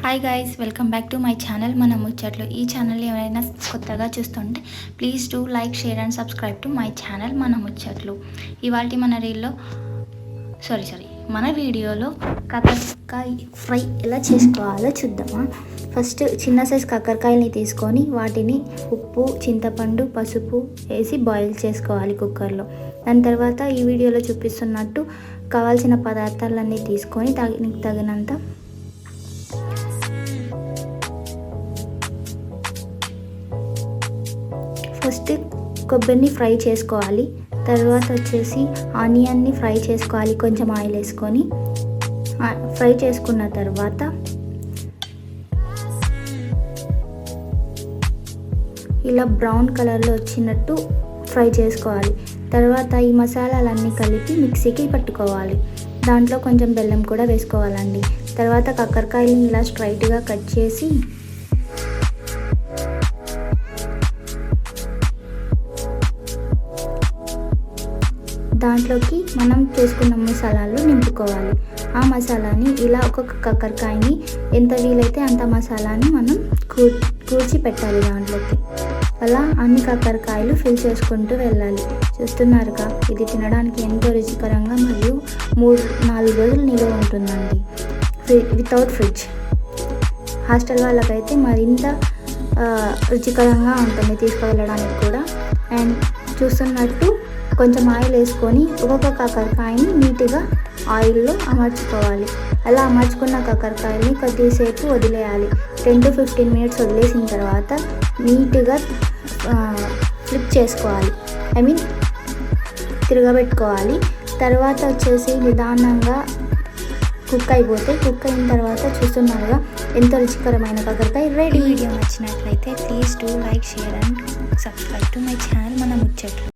Hi guys, welcome back to my channel మన ముచ్చట్లు. ఈ ఛానల్ ఎవరైనా కొత్తగా చూస్తుంటే please do like, share and subscribe to my channel మన ముచ్చట్లు. ఇవాళ మన వీడియోలో కాకరకాయ ఫ్రై ఎలా చేసుకోవాలో చూద్దామా. ఫస్ట్ చిన్న సైజ్ కాకరకాయని తీసుకొని వాటిని ఉప్పు, చింతపండు, పసుపు వేసి బాయిల్ చేసుకోవాలి కుక్కర్లో. దాని తర్వాత ఈ వీడియోలో చూపిస్తున్నట్టు కావాల్సిన పదార్థాలన్నీ తీసుకొని తగినంత ఫస్ట్ కొబ్బరిని ఫ్రై చేసుకోవాలి. తర్వాత వచ్చేసి ఆనియన్ని ఫ్రై చేసుకోవాలి. కొంచెం ఆయిల్ వేసుకొని ఫ్రై చేసుకున్న తర్వాత ఇలా బ్రౌన్ కలర్లో వచ్చినట్టు ఫ్రై చేసుకోవాలి. తర్వాత ఈ మసాలాలన్నీ కలిపి మిక్సీకి పట్టుకోవాలి. దాంట్లో కొంచెం బెల్లం కూడా వేసుకోవాలండి. తర్వాత కాకరకాయని ఇలా స్ట్రైట్గా కట్ చేసి దాంట్లోకి మనం చేసుకున్న మసాలాలు నింపుకోవాలి. ఆ మసాలాని ఇలా ఒక్కొక్క కాకరకాయని ఎంత వీలైతే అంత మసాలాని మనం కూర్చి పెట్టాలి దాంట్లోకి. అలా అన్ని కాకరకాయలు ఫిల్ చేసుకుంటూ వెళ్ళాలి. చూస్తున్నారుగా, ఇది తినడానికి ఎంతో రుచికరంగా మరియు 3-4 రోజులు నిల్వ ఉంటుందండి వితౌట్ ఫ్రిడ్జ్. హాస్టల్ వాళ్ళకైతే మరింత రుచికరంగా ఉంటుంది తీసుకువెళ్ళడానికి కూడా. అండ్ చూస్తున్నట్టు కొంచెం ఆయిల్ వేసుకొని ఒక్కొక్క కాకరకాయని నీట్గా ఆయిల్లో అమర్చుకోవాలి. అలా అమర్చుకున్న కాకరకాయని కొద్దిసేపు వదిలేయాలి. 10 to 15 minutes వదిలేసిన తర్వాత నీట్గా ఫ్లిప్ చేసుకోవాలి, తిరగబెట్టుకోవాలి. తర్వాత వచ్చేసి నిదానంగా కుక్ అయిన తర్వాత చూస్తున్నారుగా ఎంతో రుచికరమైన కాకరకాయ రెడీ. వీడియో నచ్చినట్లయితే please do like, share and subscribe to my channel మన ముచ్చట్లు.